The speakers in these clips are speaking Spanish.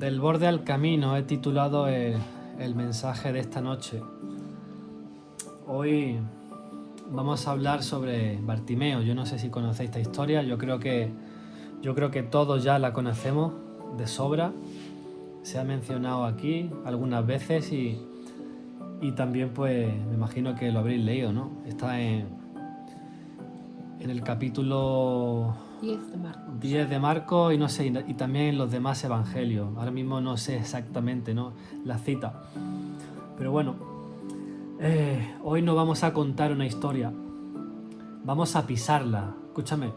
Del borde al camino he titulado el mensaje de esta noche. Hoy vamos a hablar sobre Bartimeo. Yo no sé si conocéis esta historia, yo creo que todos ya la conocemos de sobra. Se ha mencionado aquí algunas veces y también pues me imagino que lo habréis leído, ¿no? Está en el capítulo 10 de Marcos y no sé, y también en los demás evangelios. Ahora mismo no sé exactamente, ¿no?, la cita. Pero bueno, hoy no vamos a contar una historia. Vamos a pisarla. Escúchame.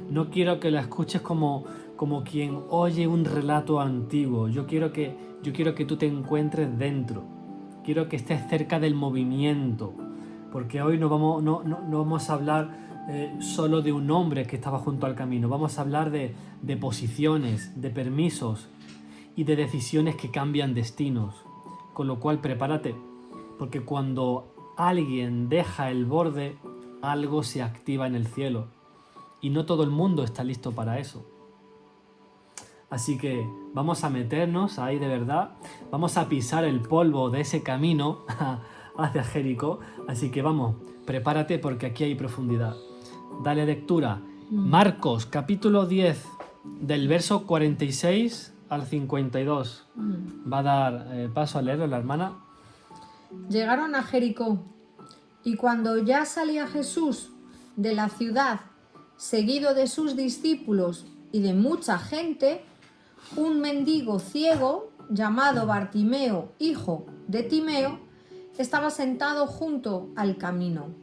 No quiero que la escuches como quien oye un relato antiguo. Yo quiero que tú te encuentres dentro. Quiero que estés cerca del movimiento. Porque hoy no vamos a hablar solo de un hombre que estaba junto al camino. Vamos a hablar de posiciones, de permisos y de decisiones que cambian destinos. Con lo cual prepárate, porque cuando alguien deja el borde, algo se activa en el cielo. Y no todo el mundo está listo para eso. Así que vamos a meternos ahí de verdad. Vamos a pisar el polvo de ese camino hacia Jericó. Así que vamos, prepárate porque aquí hay profundidad. Dale lectura. Marcos, capítulo 10, del verso 46 al 52. Va a dar paso a leerlo la hermana. Llegaron a Jericó, y cuando ya salía Jesús de la ciudad, seguido de sus discípulos y de mucha gente, un mendigo ciego, llamado Bartimeo, hijo de Timeo, estaba sentado junto al camino.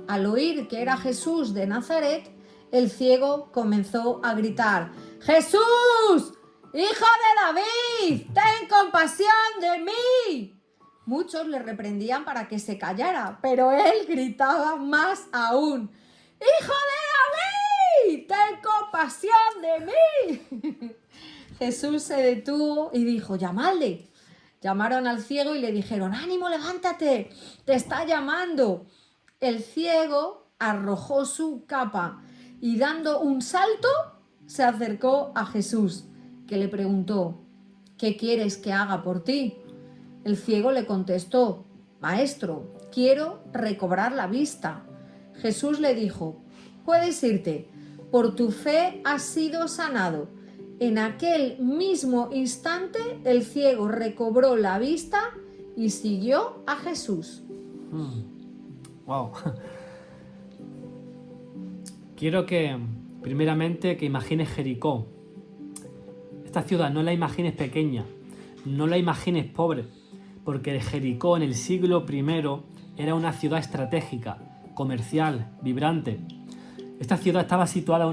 Al oír que era Jesús de Nazaret, el ciego comenzó a gritar: ¡Jesús, hijo de David, ten compasión de mí! Muchos le reprendían para que se callara, pero él gritaba más aún: ¡Hijo de David, ten compasión de mí! Jesús se detuvo y dijo: llamadle. Llamaron al ciego y le dijeron: ánimo, levántate, te está llamando. El ciego arrojó su capa y dando un salto se acercó a Jesús, que le preguntó: ¿qué quieres que haga por ti? El ciego le contestó: Maestro, quiero recobrar la vista. Jesús le dijo: puedes irte, por tu fe has sido sanado. En aquel mismo instante el ciego recobró la vista y siguió a Jesús. Wow. Quiero que, primeramente, que imagines Jericó. Esta ciudad no la imagines pequeña, no la imagines pobre, porque Jericó en el siglo I era una ciudad estratégica, comercial, vibrante. Esta ciudad estaba situada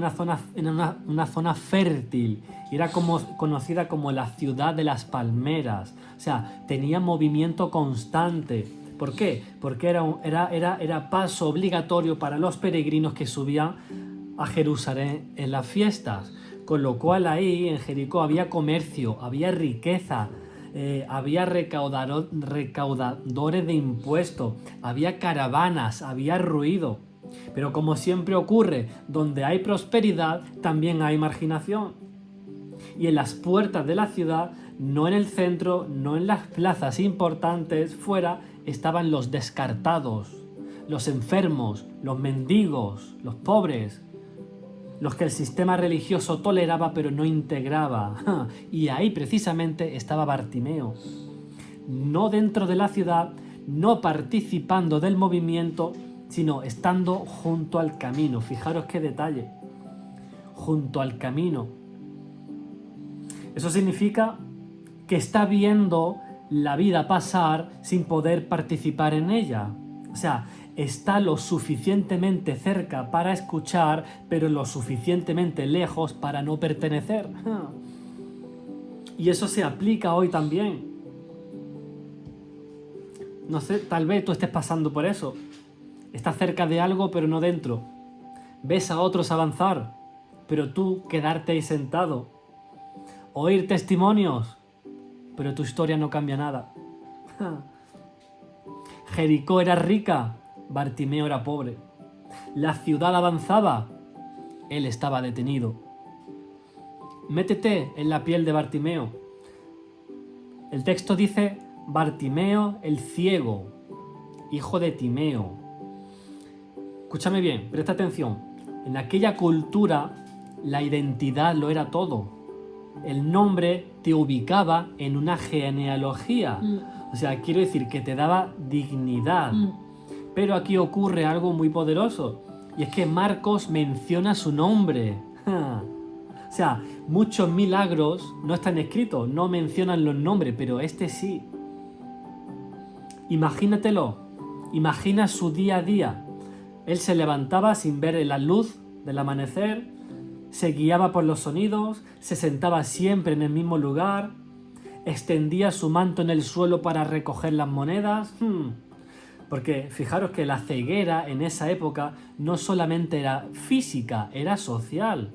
en una zona fértil y era conocida como la ciudad de las palmeras. O sea, tenía movimiento constante. ¿Por qué? Porque era paso obligatorio para los peregrinos que subían a Jerusalén en las fiestas. Con lo cual ahí en Jericó había comercio, había riqueza, había recaudadores de impuestos, había caravanas, había ruido. Pero como siempre ocurre, donde hay prosperidad, también hay marginación. Y en las puertas de la ciudad, no en el centro, no en las plazas importantes, fuera, estaban los descartados, los enfermos, los mendigos, los pobres, los que el sistema religioso toleraba pero no integraba. Y ahí precisamente estaba Bartimeo. No dentro de la ciudad, no participando del movimiento, sino estando junto al camino. Fijaros qué detalle. Junto al camino. Eso significa que está viendo la vida pasar sin poder participar en ella. O sea, está lo suficientemente cerca para escuchar, pero lo suficientemente lejos para no pertenecer. Y eso se aplica hoy también. No sé, tal vez tú estés pasando por eso. Estás cerca de algo, pero no dentro. Ves a otros avanzar, pero tú quedarte ahí sentado. Oír testimonios, pero tu historia no cambia nada. Jericó era rica, Bartimeo era pobre. La ciudad avanzaba, él estaba detenido. Métete en la piel de Bartimeo. El texto dice Bartimeo el ciego, hijo de Timeo. Escúchame bien, presta atención. En aquella cultura la identidad lo era todo. El nombre te ubicaba en una genealogía. O sea, quiero decir que te daba dignidad. Pero aquí ocurre algo muy poderoso. Y es que Marcos menciona su nombre. O sea, muchos milagros no están escritos, no mencionan los nombres, pero este sí. Imagínatelo. Imagina su día a día. Él se levantaba sin ver la luz del amanecer, se guiaba por los sonidos, se sentaba siempre en el mismo lugar, extendía su manto en el suelo para recoger las monedas. Porque fijaros que la ceguera en esa época no solamente era física, era social.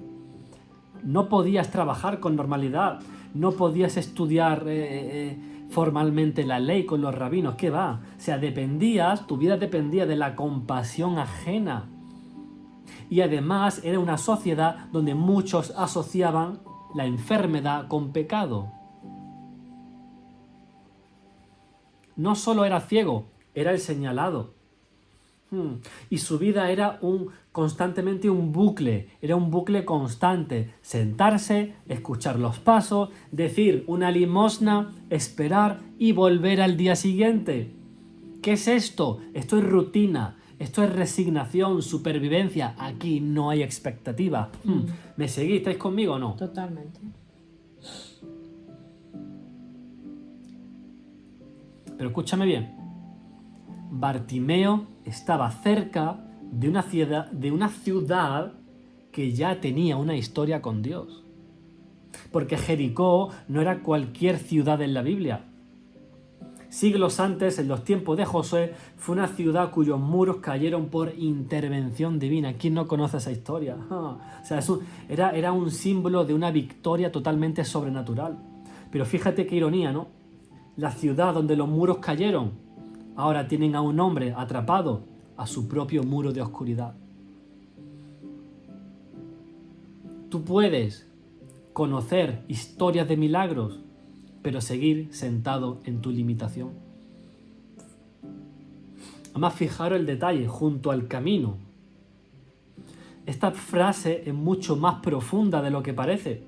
No podías trabajar con normalidad, no podías estudiar formalmente la ley con los rabinos, ¿qué va? O sea, tu vida dependía de la compasión ajena. Y además era una sociedad donde muchos asociaban la enfermedad con pecado. No solo era ciego, era el señalado. Y su vida era constantemente un bucle, era un bucle constante. Sentarse, escuchar los pasos, decir una limosna, esperar y volver al día siguiente. ¿Qué es esto? Esto es rutina, esto es resignación, supervivencia. Aquí no hay expectativa. ¿Me seguís? ¿Estáis conmigo o no? Totalmente. Pero escúchame bien. Bartimeo estaba cerca de una ciudad que ya tenía una historia con Dios. Porque Jericó no era cualquier ciudad en la Biblia. Siglos antes, en los tiempos de Josué, fue una ciudad cuyos muros cayeron por intervención divina. ¿Quién no conoce esa historia? O sea, era un símbolo de una victoria totalmente sobrenatural. Pero fíjate qué ironía, ¿no? La ciudad donde los muros cayeron, ahora tienen a un hombre atrapado a su propio muro de oscuridad. Tú puedes conocer historias de milagros, pero seguir sentado en tu limitación. Además, fijaros el detalle, junto al camino. Esta frase es mucho más profunda de lo que parece,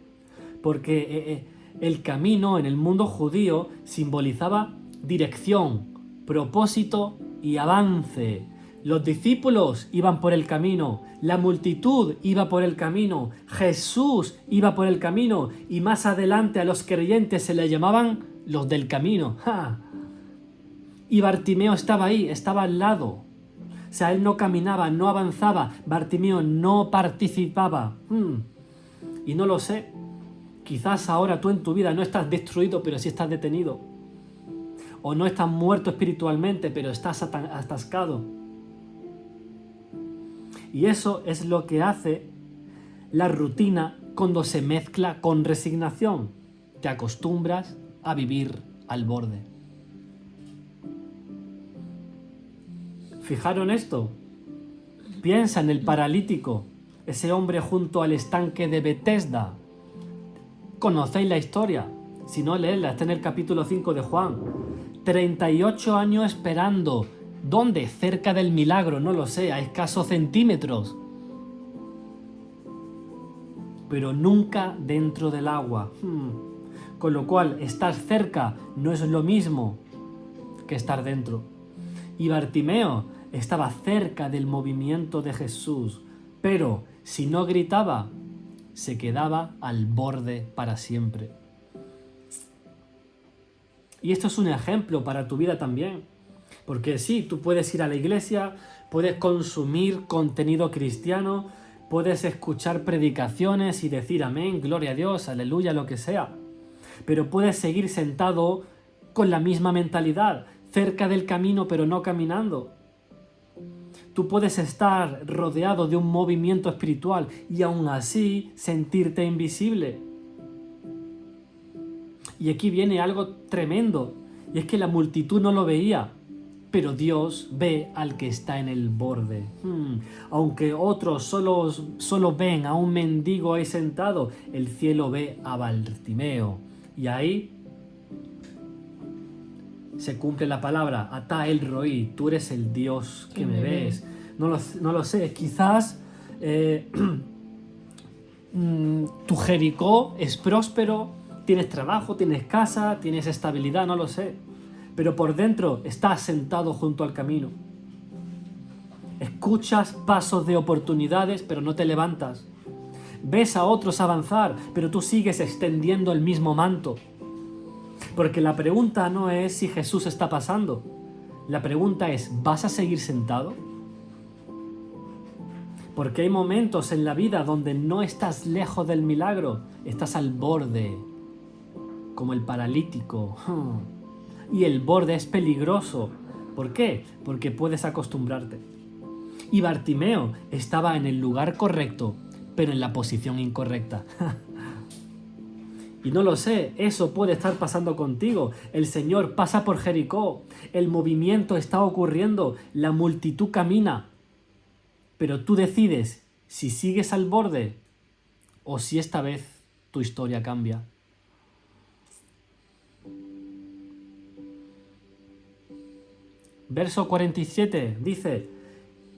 porque el camino en el mundo judío simbolizaba dirección, propósito y avance. Los discípulos iban por el camino, la multitud iba por el camino, Jesús iba por el camino y más adelante a los creyentes se les llamaban los del camino. ¡Ja! Y Bartimeo estaba ahí, estaba al lado. O sea, él no caminaba, no avanzaba, Bartimeo no participaba. Y no lo sé, quizás ahora tú en tu vida no estás destruido, pero sí estás detenido. O no estás muerto espiritualmente, pero estás atascado. Y eso es lo que hace la rutina cuando se mezcla con resignación. Te acostumbras a vivir al borde. ¿Fijaros en esto? Piensa en el paralítico, ese hombre junto al estanque de Betesda. ¿Conocéis la historia? Si no, leedla, está en el capítulo 5 de Juan. 38 años esperando. ¿Dónde? Cerca del milagro, no lo sé, a escasos centímetros. Pero nunca dentro del agua. Con lo cual, estar cerca no es lo mismo que estar dentro. Y Bartimeo estaba cerca del movimiento de Jesús, pero si no gritaba, se quedaba al borde para siempre. Y esto es un ejemplo para tu vida también. Porque sí, tú puedes ir a la iglesia, puedes consumir contenido cristiano, puedes escuchar predicaciones y decir amén, gloria a Dios, aleluya, lo que sea. Pero puedes seguir sentado con la misma mentalidad, cerca del camino pero no caminando. Tú puedes estar rodeado de un movimiento espiritual y aún así sentirte invisible. Y aquí viene algo tremendo, y es que la multitud no lo veía, pero Dios ve al que está en el borde. Aunque otros solo ven a un mendigo ahí sentado, el cielo ve a Bartimeo. Y ahí se cumple la palabra, Atá el Roí, tú eres el Dios que me ves. No lo sé, quizás tu Jericó es próspero, tienes trabajo, tienes casa, tienes estabilidad, no lo sé. Pero por dentro estás sentado junto al camino. Escuchas pasos de oportunidades, pero no te levantas. Ves a otros avanzar, pero tú sigues extendiendo el mismo manto. Porque la pregunta no es si Jesús está pasando. La pregunta es, ¿vas a seguir sentado? Porque hay momentos en la vida donde no estás lejos del milagro, estás al borde, como el paralítico. Y el borde es peligroso. ¿Por qué? Porque puedes acostumbrarte. Y Bartimeo estaba en el lugar correcto, pero en la posición incorrecta. Y no lo sé, eso puede estar pasando contigo. El Señor pasa por Jericó, el movimiento está ocurriendo, la multitud camina. Pero tú decides si sigues al borde o si esta vez tu historia cambia. Verso 47 dice,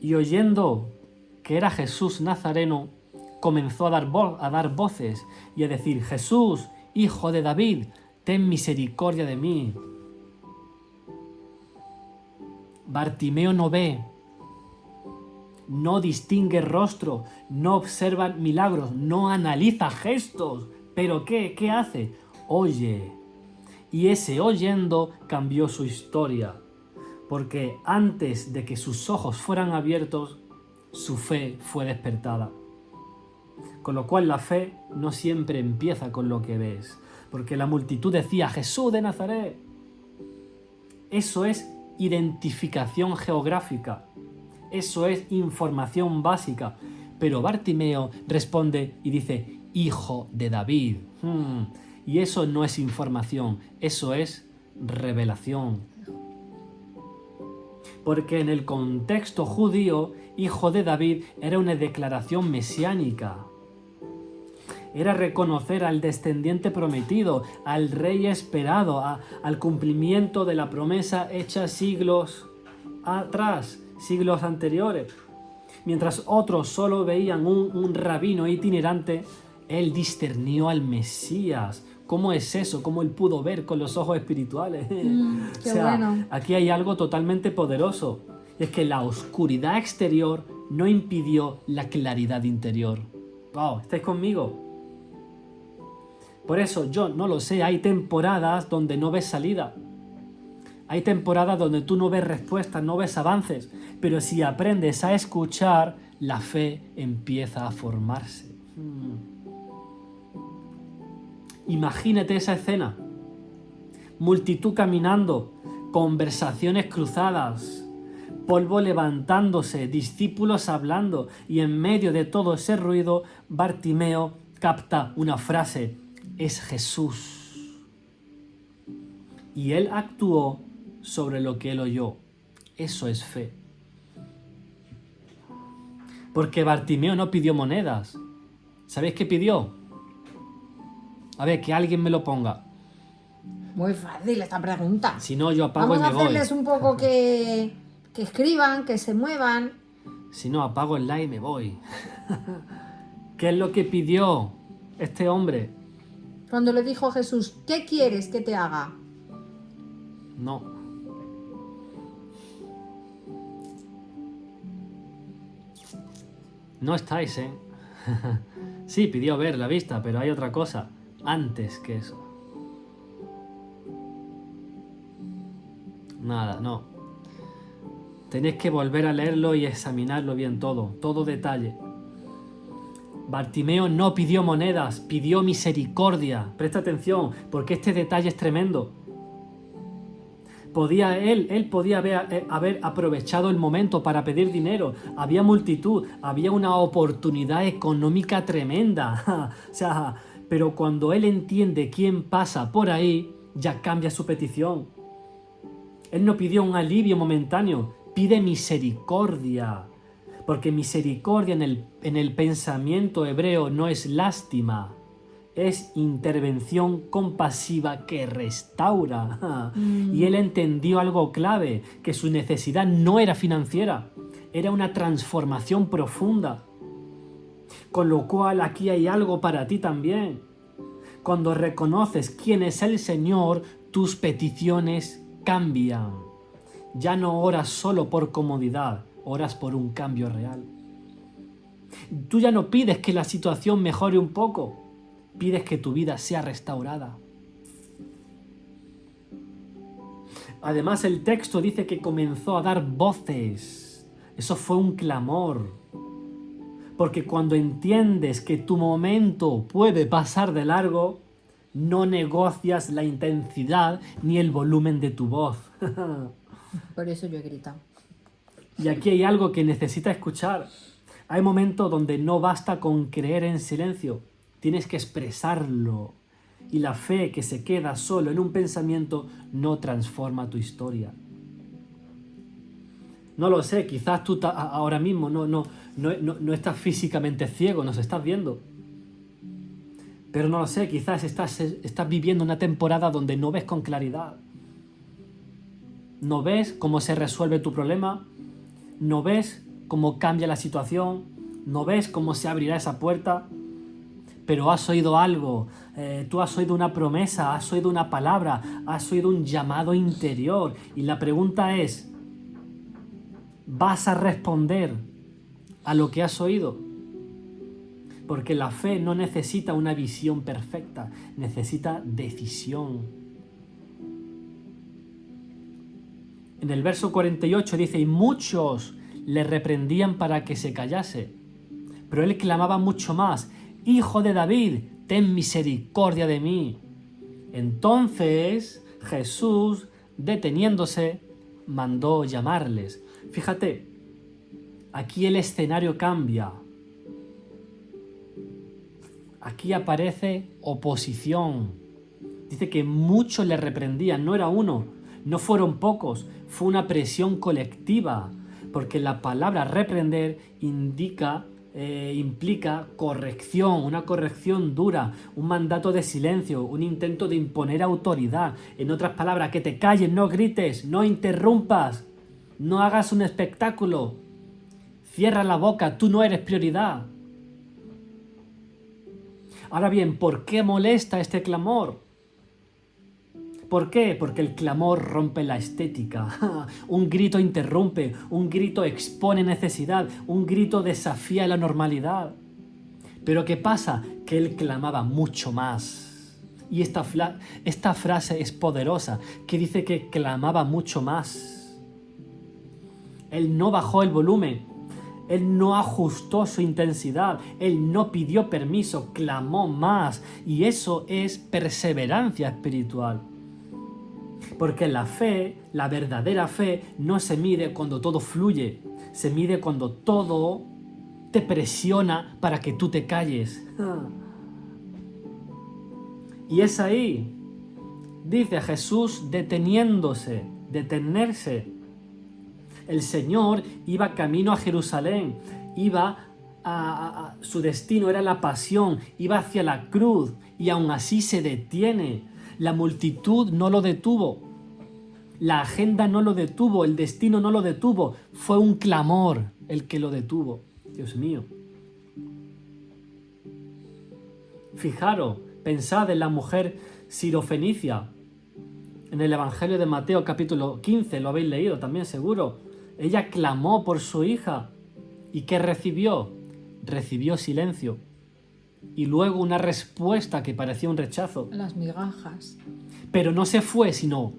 y oyendo que era Jesús Nazareno, comenzó a dar voces y a decir, Jesús, hijo de David, ten misericordia de mí. Bartimeo no ve, no distingue rostro, no observa milagros, no analiza gestos. ¿Pero qué? ¿Qué hace? Oye. Y ese oyendo cambió su historia. Porque antes de que sus ojos fueran abiertos, su fe fue despertada. Con lo cual la fe no siempre empieza con lo que ves. Porque la multitud decía, Jesús de Nazaret. Eso es identificación geográfica. Eso es información básica. Pero Bartimeo responde y dice, hijo de David. Y eso no es información, eso es revelación. Porque en el contexto judío, hijo de David era una declaración mesiánica. Era reconocer al descendiente prometido, al rey esperado, al cumplimiento de la promesa hecha siglos atrás, siglos anteriores. Mientras otros solo veían un rabino itinerante, él discernió al Mesías. ¿Cómo es eso? ¿Cómo él pudo ver con los ojos espirituales? Qué bueno. Aquí hay algo totalmente poderoso. Es que la oscuridad exterior no impidió la claridad interior. Wow, ¿estáis conmigo? Por eso yo no lo sé, hay temporadas donde no ves salida. Hay temporadas donde tú no ves respuestas, no ves avances. Pero si aprendes a escuchar, la fe empieza a formarse. Imagínate esa escena. Multitud caminando, conversaciones cruzadas, polvo levantándose, discípulos hablando, y en medio de todo ese ruido, Bartimeo capta una frase, es Jesús. Y él actuó sobre lo que él oyó. Eso es fe. Porque Bartimeo no pidió monedas. ¿Sabéis qué pidió? A ver, que alguien me lo ponga. Muy fácil esta pregunta. Si no, yo apago Vamos y a me voy. hacerles un poco que escriban, que se muevan. Si no, apago el like y me voy. ¿Qué es lo que pidió este hombre? Cuando le dijo Jesús, ¿qué quieres que te haga? No. No estáis, ¿eh? Sí, pidió ver la vista, pero hay otra cosa antes que eso. Nada, no. Tenéis que volver a leerlo y examinarlo bien todo detalle. Bartimeo no pidió monedas, pidió misericordia. Presta atención, porque este detalle es tremendo. Él podía haber aprovechado el momento para pedir dinero. Había multitud, había una oportunidad económica tremenda. Pero cuando él entiende quién pasa por ahí, ya cambia su petición. Él no pidió un alivio momentáneo, pide misericordia. Porque misericordia en el pensamiento hebreo no es lástima, es intervención compasiva que restaura. Y él entendió algo clave, que su necesidad no era financiera, era una transformación profunda. Con lo cual aquí hay algo para ti también. Cuando reconoces quién es el Señor, tus peticiones cambian. Ya no oras solo por comodidad, oras por un cambio real. Tú ya no pides que la situación mejore un poco, pides que tu vida sea restaurada. Además, el texto dice que comenzó a dar voces. Eso fue un clamor. Porque cuando entiendes que tu momento puede pasar de largo, no negocias la intensidad ni el volumen de tu voz. Por eso yo he gritado. Y aquí hay algo que necesitas escuchar. Hay momentos donde no basta con creer en silencio, tienes que expresarlo. Y la fe que se queda solo en un pensamiento no transforma tu historia. No lo sé, quizás tú ahora mismo no estás físicamente ciego, nos estás viendo. Pero no lo sé, quizás estás viviendo una temporada donde no ves con claridad. No ves cómo se resuelve tu problema, no ves cómo cambia la situación, no ves cómo se abrirá esa puerta, pero has oído algo, tú has oído una promesa, has oído una palabra, has oído un llamado interior. Y la pregunta es, ¿vas a responder a lo que has oído? Porque la fe no necesita una visión perfecta, necesita decisión. En el verso 48 dice, y muchos le reprendían para que se callase, pero él clamaba mucho más, Hijo de David, ten misericordia de mí. Entonces Jesús, deteniéndose, mandó llamarles. Fíjate, aquí el escenario cambia. Aquí aparece oposición. Dice que muchos le reprendían, no era uno, no fueron pocos, fue una presión colectiva, porque la palabra reprender implica corrección, una corrección dura, un mandato de silencio, un intento de imponer autoridad. En otras palabras, que te calles, no grites, no interrumpas, no hagas un espectáculo, cierra la boca, tú no eres prioridad. Ahora bien, ¿por qué molesta este clamor? ¿Por qué? Porque el clamor rompe la estética. Un grito interrumpe, un grito expone necesidad, un grito desafía la normalidad. Pero ¿qué pasa? Que él clamaba mucho más. Y esta frase es poderosa, que dice que clamaba mucho más. Él no bajó el volumen, él no ajustó su intensidad, él no pidió permiso, clamó más. Y eso es perseverancia espiritual. Porque la fe, la verdadera fe, no se mide cuando todo fluye, se mide cuando todo te presiona para que tú te calles. Y es ahí, dice Jesús, detenerse. El Señor iba camino a Jerusalén, su destino era la pasión, iba hacia la cruz y aún así se detiene. La multitud no lo detuvo, la agenda no lo detuvo, el destino no lo detuvo, fue un clamor el que lo detuvo. Dios mío. Fijaros, pensad en la mujer sirofenicia, en el Evangelio de Mateo capítulo 15, lo habéis leído también seguro. Ella clamó por su hija. ¿Y qué recibió? Recibió silencio. Y luego una respuesta que parecía un rechazo. Las migajas. Pero no se fue, sino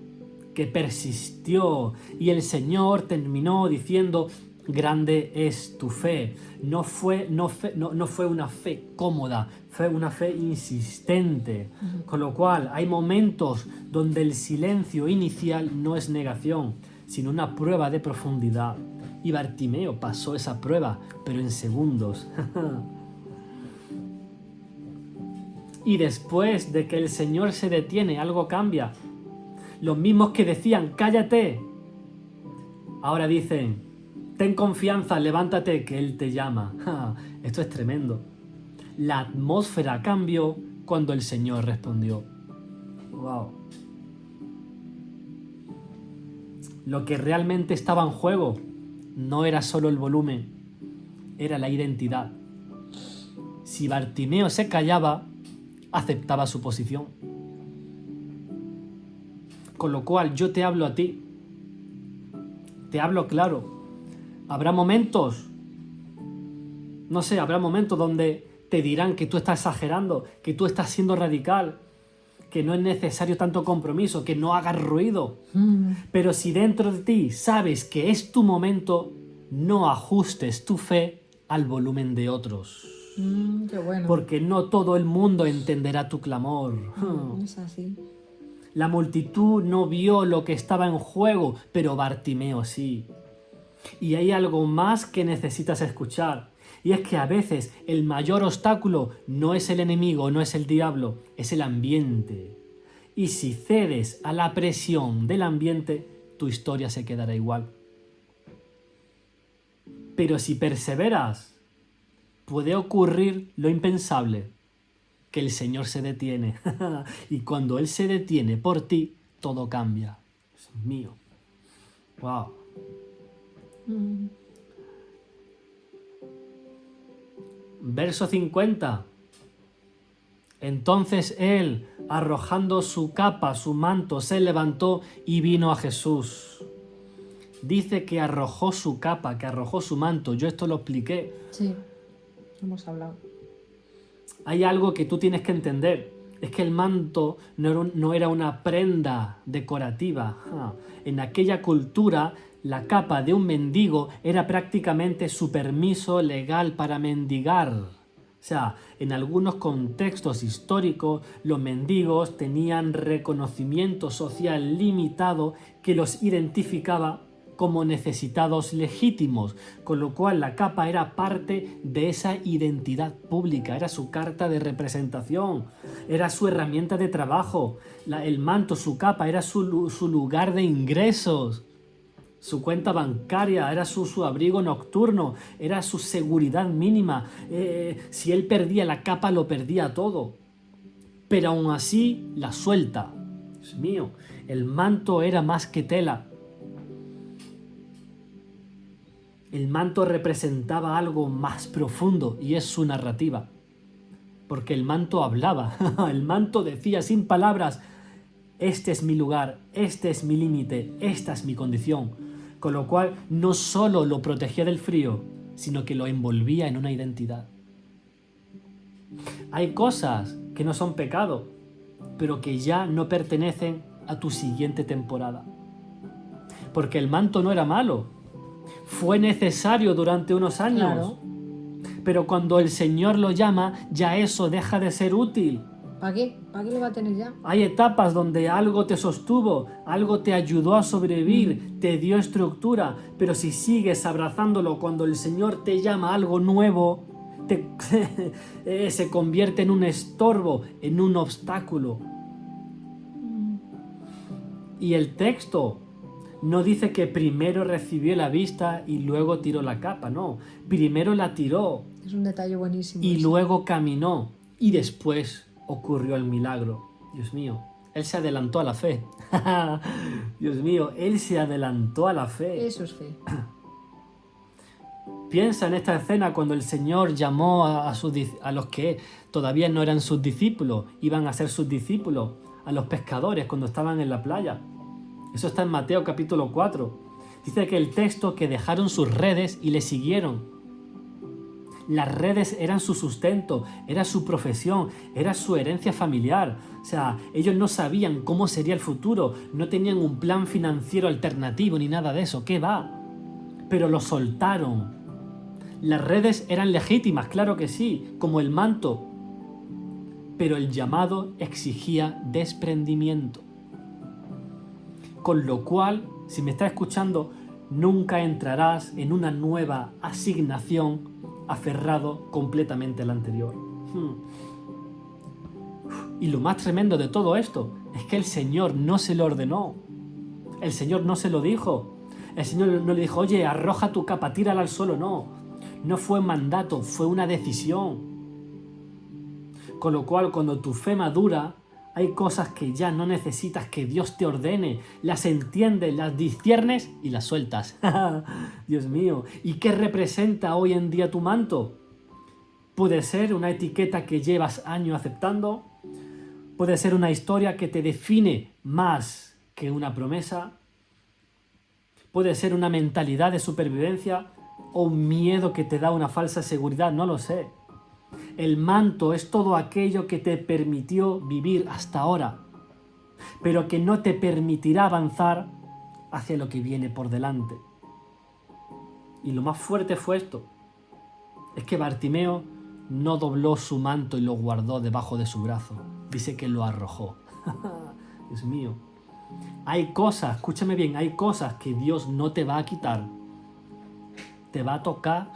que persistió. Y el Señor terminó diciendo, grande es tu fe. No fue una fe cómoda, fue una fe insistente. Con lo cual hay momentos donde el silencio inicial no es negación, sino una prueba de profundidad. Y Bartimeo pasó esa prueba, pero en segundos. Y después de que el Señor se detiene, algo cambia. Los mismos que decían, cállate, ahora dicen, ten confianza, levántate, que Él te llama. Esto es tremendo. La atmósfera cambió cuando el Señor respondió. ¡Wow! Lo que realmente estaba en juego no era solo el volumen, era la identidad. Si Bartimeo se callaba, aceptaba su posición. Con lo cual yo te hablo a ti, te hablo claro. Habrá momentos, no sé, habrá momentos donde te dirán que tú estás exagerando, que tú estás siendo radical, que no es necesario tanto compromiso, que no hagas ruido. Pero si dentro de ti sabes que es tu momento, no ajustes tu fe al volumen de otros. Qué bueno. Porque no todo el mundo entenderá tu clamor. Es así. La multitud no vio lo que estaba en juego, pero Bartimeo sí. Y hay algo más que necesitas escuchar. Y es que a veces el mayor obstáculo no es el enemigo, no es el diablo, es el ambiente. Y si cedes a la presión del ambiente, tu historia se quedará igual. Pero si perseveras, puede ocurrir lo impensable, que el Señor se detiene. Y cuando Él se detiene por ti, todo cambia. Es mío. Wow. Verso 50. Entonces él, arrojando su capa, su manto, se levantó y vino a Jesús. Dice que arrojó su capa, que arrojó su manto. Yo esto lo expliqué. Sí, hemos hablado. Hay algo que tú tienes que entender. Es que el manto no era una prenda decorativa. En aquella cultura, la capa de un mendigo era prácticamente su permiso legal para mendigar. O sea, en algunos contextos históricos, los mendigos tenían reconocimiento social limitado que los identificaba como necesitados legítimos, con lo cual la capa era parte de esa identidad pública, era su carta de representación, era su herramienta de trabajo, el manto, su capa, era su lugar de ingresos. Su cuenta bancaria, era su abrigo nocturno, era su seguridad mínima. Si él perdía la capa, lo perdía todo. Pero aún así, la suelta. Dios mío, el manto era más que tela. El manto representaba algo más profundo y es su narrativa. Porque el manto hablaba, el manto decía sin palabras, este es mi lugar, este es mi límite, esta es mi condición. Con lo cual no solo lo protegía del frío, sino que lo envolvía en una identidad. Hay cosas que no son pecado, pero que ya no pertenecen a tu siguiente temporada. Porque el manto no era malo, fue necesario durante unos años. Claro. Pero cuando el Señor lo llama, ya eso deja de ser útil. ¿Para qué? ¿Para qué lo va a tener ya? Hay etapas donde algo te sostuvo, algo te ayudó a sobrevivir, te dio estructura, pero si sigues abrazándolo cuando el Señor te llama a algo nuevo, se convierte en un estorbo, en un obstáculo. Y el texto no dice que primero recibió la vista y luego tiró la capa, no. Primero la tiró Es un detalle buenísimo. y ese. luego caminó y después ocurrió el milagro. Dios mío, él se adelantó a la fe. Dios mío, él se adelantó a la fe. Eso es fe. Piensa en esta escena cuando el Señor llamó a los que todavía no eran sus discípulos, iban a ser sus discípulos, a los pescadores cuando estaban en la playa. Eso está en Mateo capítulo 4. Dice que el texto que dejaron sus redes y le siguieron. Las redes eran su sustento, era su profesión, era su herencia familiar. O sea, ellos no sabían cómo sería el futuro, no tenían un plan financiero alternativo ni nada de eso. ¿Qué va? Pero lo soltaron. Las redes eran legítimas, claro que sí, como el manto. Pero el llamado exigía desprendimiento. Con lo cual, si me estás escuchando, nunca entrarás en una nueva asignación aferrado completamente al anterior. Y lo más tremendo de todo esto es que el Señor no se lo ordenó. El Señor no se lo dijo. El Señor no le dijo, oye, arroja tu capa, tírala al suelo. No, no fue un mandato, fue una decisión. Con lo cual, cuando tu fe madura, hay cosas que ya no necesitas que Dios te ordene, las entiendes, las disciernes y las sueltas. Dios mío, ¿y qué representa hoy en día tu manto? Puede ser una etiqueta que llevas años aceptando, puede ser una historia que te define más que una promesa, puede ser una mentalidad de supervivencia o un miedo que te da una falsa seguridad, no lo sé. El manto es todo aquello que te permitió vivir hasta ahora, pero que no te permitirá avanzar hacia lo que viene por delante. Y lo más fuerte fue esto, es que Bartimeo no dobló su manto y lo guardó debajo de su brazo, dice que lo arrojó. Dios mío, hay cosas, escúchame bien, hay cosas que Dios no te va a quitar, te va a tocar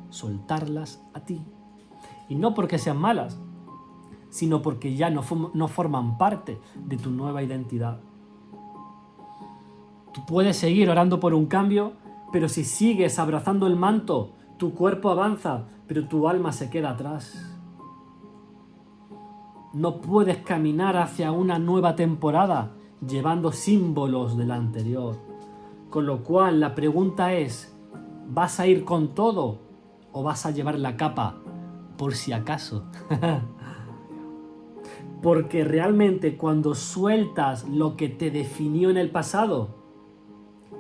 soltarlas a ti. Y no porque sean malas, sino porque ya no forman parte de tu nueva identidad. Tú puedes seguir orando por un cambio, pero si sigues abrazando el manto, tu cuerpo avanza, pero tu alma se queda atrás. No puedes caminar hacia una nueva temporada llevando símbolos de la anterior. Con lo cual la pregunta es, ¿vas a ir con todo o vas a llevar la capa por si acaso? Porque realmente cuando sueltas lo que te definió en el pasado,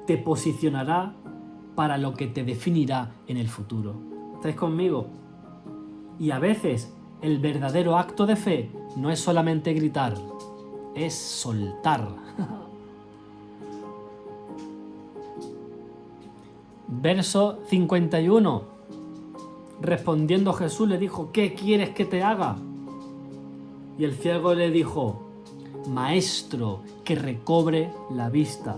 te posicionará para lo que te definirá en el futuro. ¿Estáis conmigo? Y a veces el verdadero acto de fe no es solamente gritar, es soltar. Verso 51. Respondiendo Jesús le dijo, ¿qué quieres que te haga? Y el ciego le dijo, Maestro, que recobre la vista.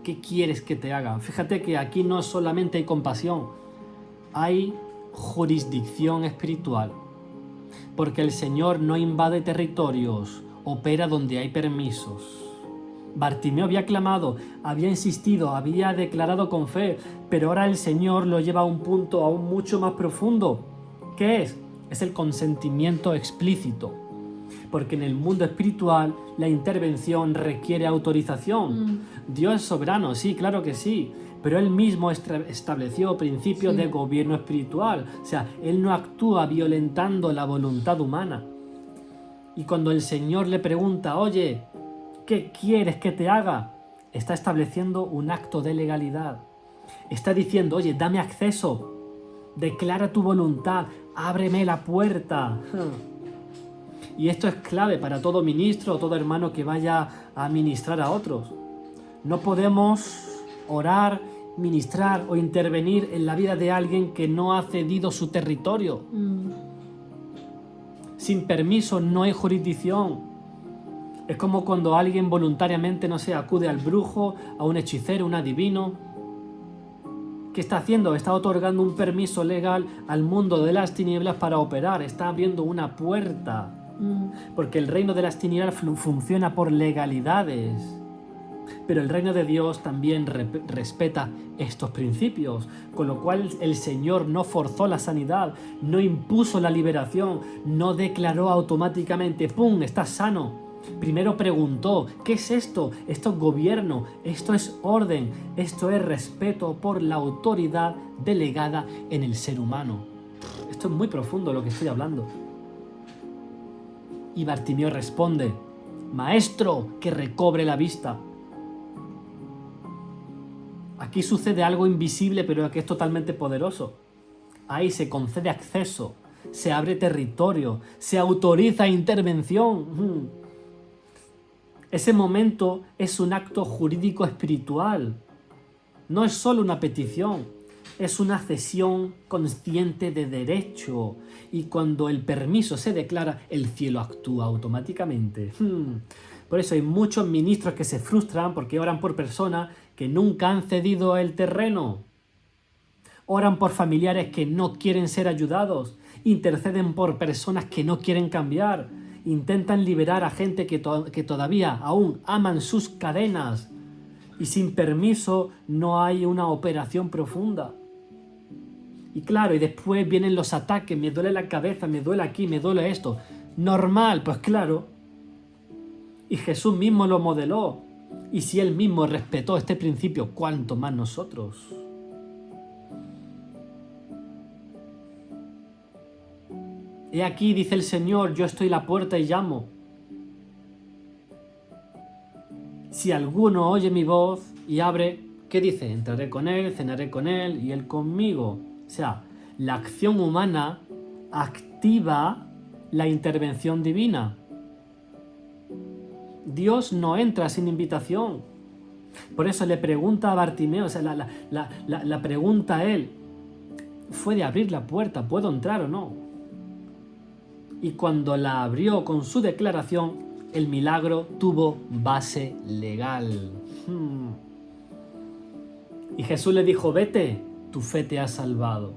¿Qué quieres que te haga? Fíjate que aquí no solamente hay compasión, hay jurisdicción espiritual. Porque el Señor no invade territorios, opera donde hay permisos. Bartimeo había clamado, había insistido, había declarado con fe, pero ahora el Señor lo lleva a un punto aún mucho más profundo. ¿Qué es? Es el consentimiento explícito. Porque en el mundo espiritual la intervención requiere autorización. Dios es soberano, sí, claro que sí, pero Él mismo estableció principios de gobierno espiritual. O sea, Él no actúa violentando la voluntad humana. Y cuando el Señor le pregunta, oye, ¿qué quieres que te haga? Está estableciendo un acto de legalidad. Está diciendo, oye, dame acceso, declara tu voluntad, ábreme la puerta. Y esto es clave para todo ministro o todo hermano que vaya a ministrar a otros. No podemos orar, ministrar o intervenir en la vida de alguien que no ha cedido su territorio. Sin permiso no hay jurisdicción. Es como cuando alguien voluntariamente, no sé, acude al brujo, a un hechicero, un adivino. ¿Qué está haciendo? Está otorgando un permiso legal al mundo de las tinieblas para operar. Está abriendo una puerta. Porque el reino de las tinieblas funciona por legalidades. Pero el reino de Dios también respeta estos principios, con lo cual el Señor no forzó la sanidad, no impuso la liberación, no declaró automáticamente, ¡pum!, estás sano. Primero preguntó, ¿qué es esto? Esto es gobierno, esto es orden, esto es respeto por la autoridad delegada en el ser humano. Esto es muy profundo lo que estoy hablando. Y Bartimeo responde, Maestro, que recobre la vista. Aquí sucede algo invisible, pero que es totalmente poderoso. Ahí se concede acceso, se abre territorio, se autoriza intervención. Ese momento es un acto jurídico espiritual. No es solo una petición, es una cesión consciente de derecho. Y cuando el permiso se declara, el cielo actúa automáticamente. Por eso hay muchos ministros que se frustran porque oran por personas que nunca han cedido el terreno. Oran por familiares que no quieren ser ayudados. Interceden por personas que no quieren cambiar. Intentan liberar a gente que todavía aún aman sus cadenas. Y sin permiso no hay una operación profunda. Y claro, y después vienen los ataques, me duele la cabeza, me duele aquí, me duele esto. Normal, pues claro. Y Jesús mismo lo modeló. Y si Él mismo respetó este principio, ¿cuánto más nosotros? He aquí, dice el Señor, yo estoy a la puerta y llamo. Si alguno oye mi voz y abre, ¿qué dice? Entraré con él, cenaré con él y él conmigo. O sea, la acción humana activa la intervención divina. Dios no entra sin invitación. Por eso le pregunta a Bartimeo, o sea, la pregunta a él fue de abrir la puerta, ¿puedo entrar o no? Y cuando la abrió con su declaración, el milagro tuvo base legal. Y Jesús le dijo, vete, tu fe te ha salvado.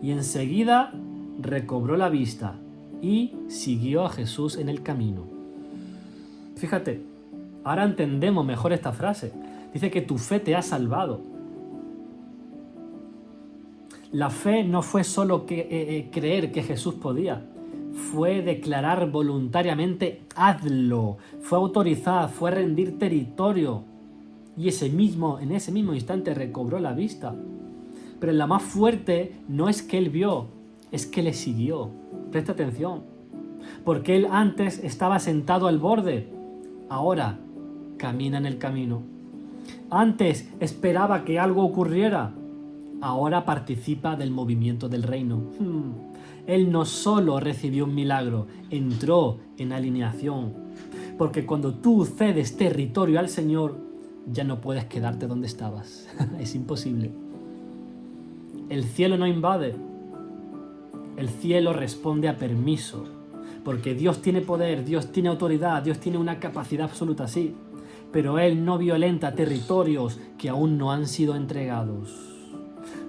Y enseguida recobró la vista y siguió a Jesús en el camino. Fíjate, ahora entendemos mejor esta frase. Dice que tu fe te ha salvado. La fe no fue solo creer que Jesús podía. Fue declarar voluntariamente, hazlo. Fue autorizar, fue rendir territorio. Y en ese mismo instante recobró la vista. Pero la más fuerte no es que él vio, es que le siguió. Presta atención. Porque él antes estaba sentado al borde. Ahora camina en el camino. Antes esperaba que algo ocurriera. Ahora participa del movimiento del reino. Él no solo recibió un milagro, entró en alineación. Porque cuando tú cedes territorio al Señor, ya no puedes quedarte donde estabas. Es imposible. El cielo no invade. El cielo responde a permiso. Porque Dios tiene poder, Dios tiene autoridad, Dios tiene una capacidad absoluta, sí. Pero Él no violenta territorios que aún no han sido entregados.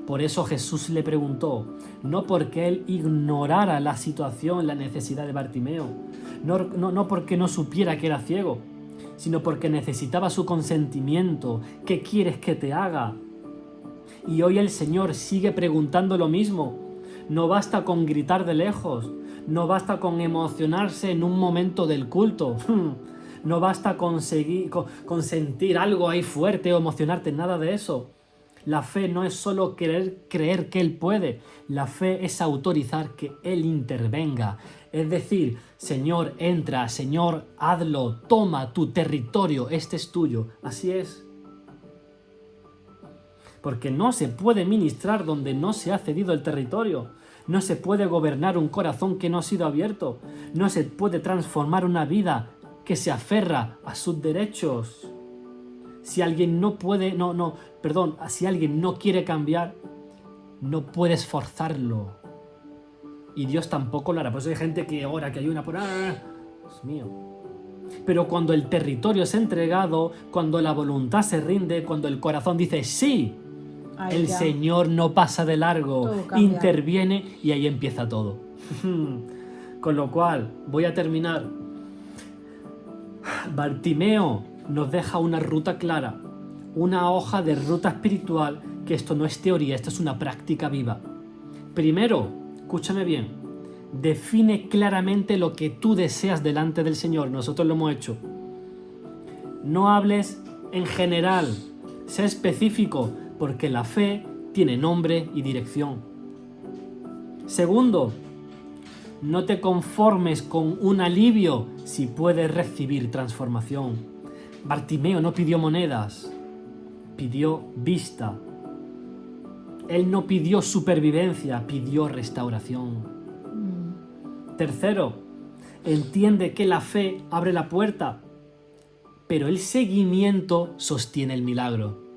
Por eso Jesús le preguntó, no porque Él ignorara la situación, la necesidad de Bartimeo, no porque no supiera que era ciego, sino porque necesitaba su consentimiento. ¿Qué quieres que te haga? Y hoy el Señor sigue preguntando lo mismo. No basta con gritar de lejos, no basta con emocionarse en un momento del culto, no basta con sentir algo ahí fuerte o emocionarte, nada de eso. La fe no es solo creer que Él puede, la fe es autorizar que Él intervenga. Es decir, Señor, entra, Señor, hazlo, toma tu territorio, este es tuyo. Así es. Porque no se puede ministrar donde no se ha cedido el territorio. No se puede gobernar un corazón que no ha sido abierto. No se puede transformar una vida que se aferra a sus derechos. Si alguien si alguien no quiere cambiar, no puedes forzarlo. Y Dios tampoco lo hará. Por eso hay gente que ora, que ayuna por... Dios mío. Pero cuando el territorio es entregado, cuando la voluntad se rinde, cuando el corazón dice sí, el Señor no pasa de largo, interviene y ahí empieza todo. Con lo cual, voy a terminar. Bartimeo nos deja una ruta clara, una hoja de ruta espiritual, que esto no es teoría, esto es una práctica viva. Primero, escúchame bien, define claramente lo que tú deseas delante del Señor. Nosotros lo hemos hecho. No hables en general, sé específico, porque la fe tiene nombre y dirección. Segundo, no te conformes con un alivio si puedes recibir transformación. Bartimeo no pidió monedas, pidió vista. Él no pidió supervivencia, pidió restauración. Tercero, entiende que la fe abre la puerta, pero el seguimiento sostiene el milagro.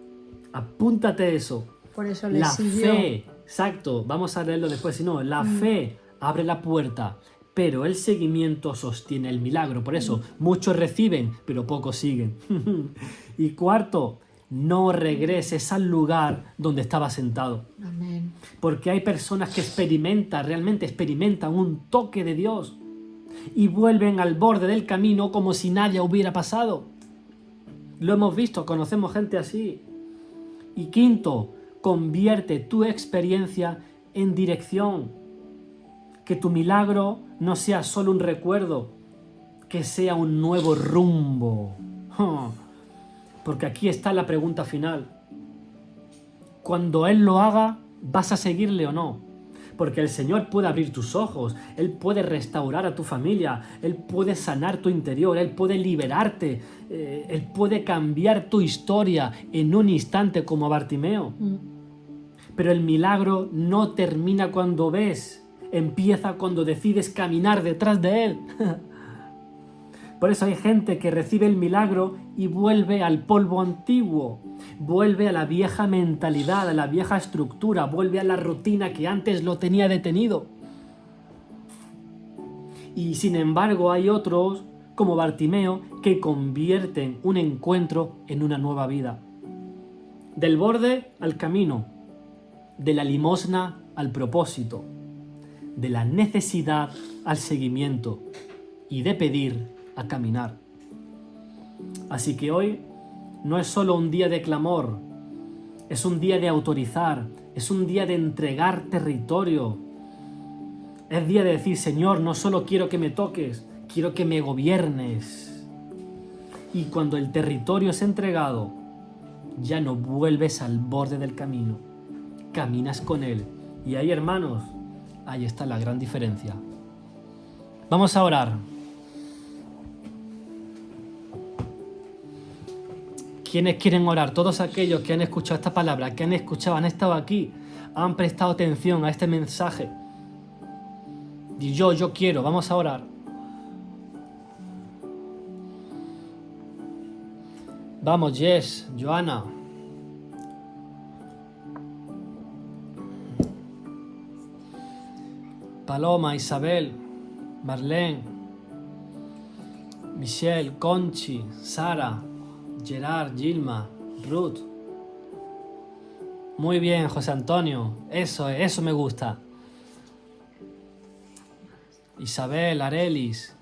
Apúntate eso. Por eso le siguió. La fe, exacto, vamos a leerlo después, si no, la fe abre la puerta, pero el seguimiento sostiene el milagro. Por eso, muchos reciben, pero pocos siguen. Y cuarto, no regreses al lugar donde estaba sentado. Amén. Porque hay personas que realmente experimentan un toque de Dios y vuelven al borde del camino como si nadie hubiera pasado. Lo hemos visto, conocemos gente así. Y quinto, convierte tu experiencia en dirección. Que tu milagro no sea solo un recuerdo, que sea un nuevo rumbo. Porque aquí está la pregunta final. Cuando Él lo haga, ¿vas a seguirle o no? Porque el Señor puede abrir tus ojos, Él puede restaurar a tu familia, Él puede sanar tu interior, Él puede liberarte, Él puede cambiar tu historia en un instante como a Bartimeo. Pero el milagro no termina cuando ves, empieza cuando decides caminar detrás de Él. Por eso hay gente que recibe el milagro y vuelve al polvo antiguo, vuelve a la vieja mentalidad, a la vieja estructura, vuelve a la rutina que antes lo tenía detenido. Y sin embargo hay otros, como Bartimeo, que convierten un encuentro en una nueva vida. Del borde al camino, de la limosna al propósito, de la necesidad al seguimiento y de pedir a caminar. Así que hoy no es solo un día de clamor, es un día de autorizar, es un día de entregar territorio. Es día de decir, Señor, no solo quiero que me toques, quiero que me gobiernes. Y cuando el territorio es entregado, ya no vuelves al borde del camino, caminas con Él. Y ahí, hermanos, ahí está la gran diferencia. Vamos a orar. ¿Quiénes quieren orar? Todos aquellos que han escuchado esta palabra, que han escuchado, han estado aquí, han prestado atención a este mensaje. Y yo quiero, vamos a orar. Vamos, Jess, Joana. Paloma, Isabel, Marlene, Michelle, Conchi, Sara, Gerard, Gilma, Ruth. Muy bien, José Antonio. Eso me gusta. Isabel, Arelis,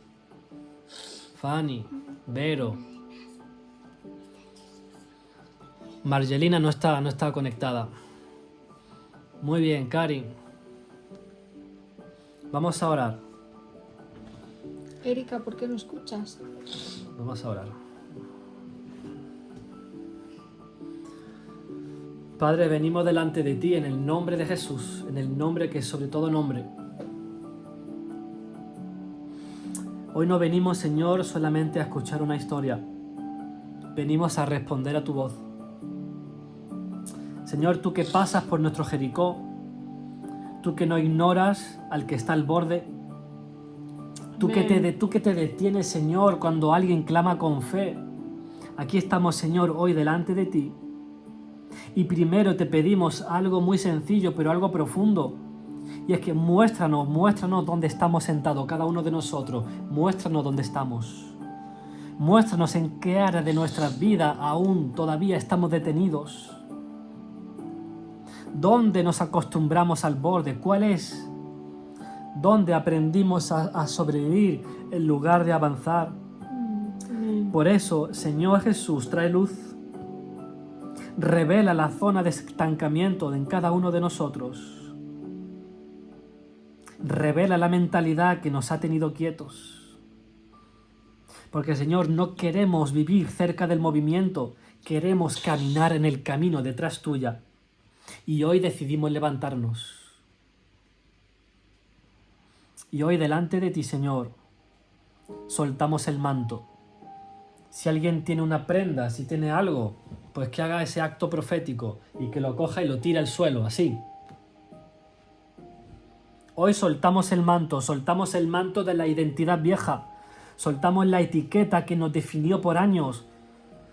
Fanny, Vero. Margelina no está conectada. Muy bien, Cari. Vamos a orar. Erika, ¿por qué no escuchas? Vamos a orar. Padre, venimos delante de ti en el nombre de Jesús, en el nombre que es sobre todo nombre. Hoy no venimos, Señor, solamente a escuchar una historia. Venimos a responder a tu voz. Señor, tú que pasas por nuestro Jericó, tú que no ignoras al que está al borde, tú que te detienes, Señor, cuando alguien clama con fe. Aquí estamos, Señor, hoy delante de ti. Y primero te pedimos algo muy sencillo, pero algo profundo. Y es que muéstranos dónde estamos sentados, cada uno de nosotros. Muéstranos dónde estamos. Muéstranos en qué área de nuestra vida aún todavía estamos detenidos. ¿Dónde nos acostumbramos al borde? ¿Cuál es? ¿Dónde aprendimos a sobrevivir en lugar de avanzar? Por eso, Señor Jesús, trae luz. Revela la zona de estancamiento en cada uno de nosotros. Revela la mentalidad que nos ha tenido quietos. Porque, Señor, no queremos vivir cerca del movimiento, queremos caminar en el camino detrás tuya. Y hoy decidimos levantarnos. Y hoy delante de ti, Señor, soltamos el manto. Si alguien tiene una prenda, si tiene algo, pues que haga ese acto profético y que lo coja y lo tire al suelo, así. Hoy soltamos el manto de la identidad vieja, soltamos la etiqueta que nos definió por años,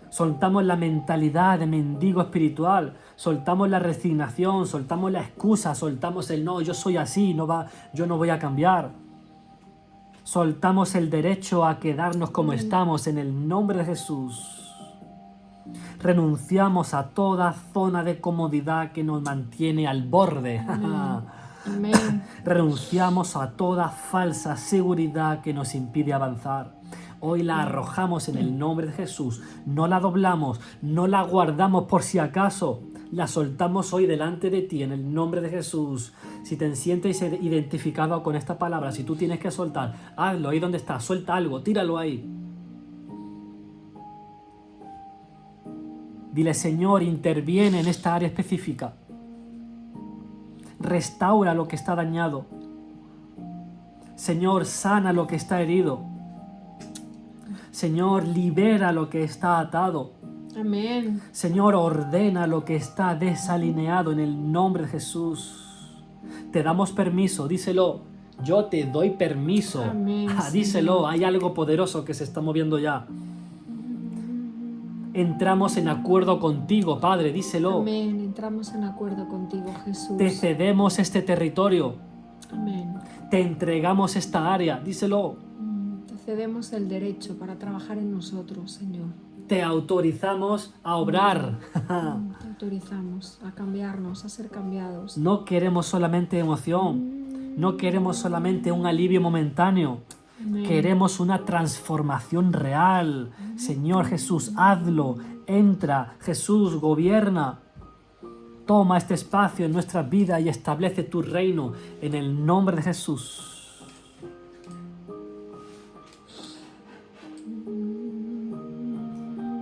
soltamos la mentalidad de mendigo espiritual, soltamos la resignación, soltamos la excusa, soltamos el no, yo soy así, yo no voy a cambiar. Soltamos el derecho a quedarnos como estamos en el nombre de Jesús. Renunciamos a toda zona de comodidad que nos mantiene al borde. Amén. Renunciamos a toda falsa seguridad que nos impide avanzar. Hoy la arrojamos en el nombre de Jesús. No la doblamos, no la guardamos por si acaso. la soltamos hoy delante de ti en el nombre de Jesús. Si te sientes identificado con esta palabra, si tú tienes que soltar, hazlo ahí donde estás, suelta algo, tíralo ahí. Dile, Señor, interviene en esta área específica. Restaura lo que está dañado. Señor, sana lo que está herido. Señor, libera lo que está atado. Amén. Señor, ordena lo que está desalineado en el nombre de Jesús. Te damos permiso, díselo. Yo te doy permiso. Amén, Díselo, Señor. hay algo poderoso que se está moviendo ya. Entramos en acuerdo contigo, Padre, díselo. Amén. Entramos en acuerdo contigo, Jesús. Te cedemos este territorio. Amén. Te entregamos esta área, díselo. Te cedemos el derecho para trabajar en nosotros, Señor. Te autorizamos a obrar. Te autorizamos a cambiarnos, a ser cambiados. No queremos solamente emoción. No queremos solamente un alivio momentáneo. Amén. Queremos una transformación real. Señor Jesús, hazlo. Entra. Jesús, gobierna. Toma este espacio en nuestra vida y establece tu reino en el nombre de Jesús.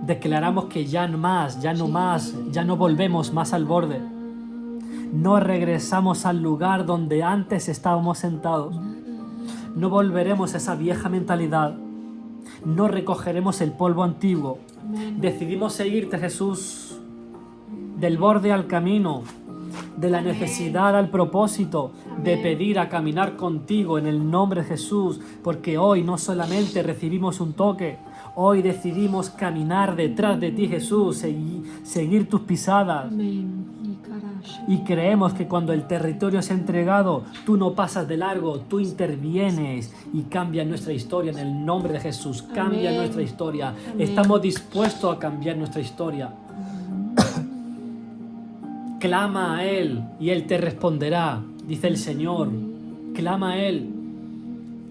Declaramos que ya no más, ya no más, ya no volvemos más al borde. No regresamos al lugar donde antes estábamos sentados. No volveremos a esa vieja mentalidad. No recogeremos el polvo antiguo. Amén. Decidimos seguirte, Jesús, del borde al camino, de la necesidad al propósito, de Amén. pedir a caminar contigo en el nombre de Jesús, porque hoy no solamente recibimos un toque, hoy decidimos caminar detrás de ti, Jesús, seguir tus pisadas. Amén. Y creemos que cuando el territorio es entregado, tú no pasas de largo, tú intervienes y cambias nuestra historia en el nombre de Jesús. Cambia Amén. nuestra historia. Amén. Estamos dispuestos a cambiar nuestra historia. Clama a Él y Él te responderá, dice el Señor. Clama a Él.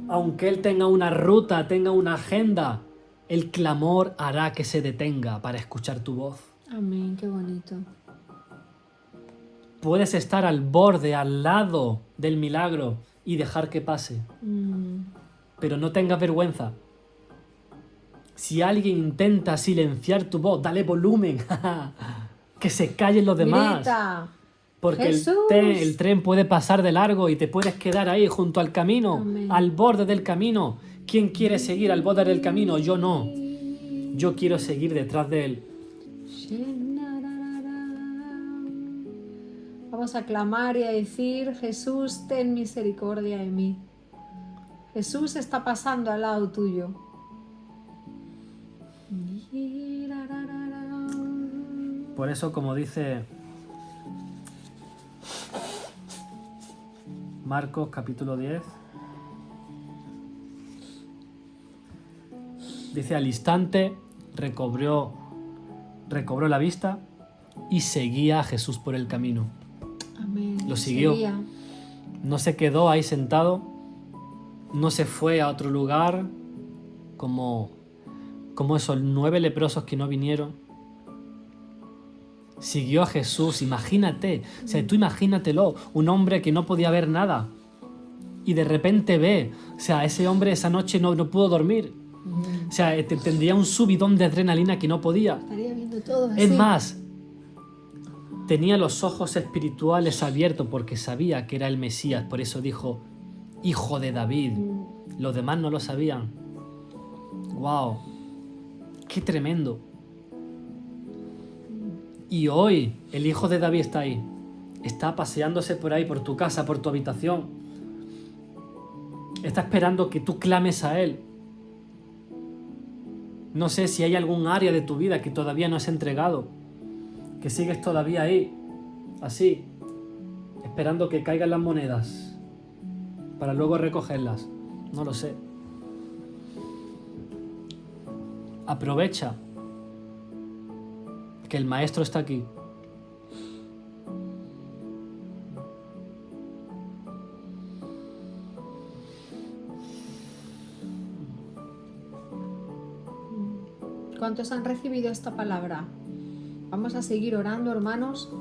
Aunque Él tenga una ruta, tenga una agenda, el clamor hará que se detenga para escuchar tu voz. Amén. Qué bonito. Puedes estar al borde, al lado del milagro y dejar que pase. Pero no tengas vergüenza. Si alguien intenta silenciar tu voz, dale volumen. Que se callen los demás. Grita. Porque Jesús. el tren puede pasar de largo y te puedes quedar ahí junto al camino, Amén. al borde del camino. ¿Quién quiere seguir al borde del camino? Yo no. Yo quiero seguir detrás de Él. Vamos a clamar y a decir, Jesús, ten misericordia de mí. Jesús está pasando al lado tuyo. Por eso, como dice Marcos capítulo 10, dice al instante recobró la vista y seguía a Jesús por el camino. Amén. Lo siguió. Seguía. No se quedó ahí sentado, no se fue a otro lugar como esos 9 leprosos que no vinieron. Siguió a Jesús, imagínate, o sea, tú imagínatelo, un hombre que no podía ver nada y de repente ve, o sea, ese hombre esa noche no pudo dormir, o sea, tendría un subidón de adrenalina que no podía. Estaría viendo todo así. Es más, tenía los ojos espirituales abiertos porque sabía que era el Mesías, por eso dijo, Hijo de David. Los demás no lo sabían. ¡Wow! ¡Qué tremendo! Y hoy el Hijo de David está ahí. Está paseándose por ahí, por tu casa, por tu habitación. Está esperando que tú clames a Él. No sé si hay algún área de tu vida que todavía no has entregado, que sigues todavía ahí, así, esperando que caigan las monedas para luego recogerlas. No lo sé. Aprovecha que el Maestro está aquí. ¿Cuántos han recibido esta palabra? Vamos a seguir orando, hermanos.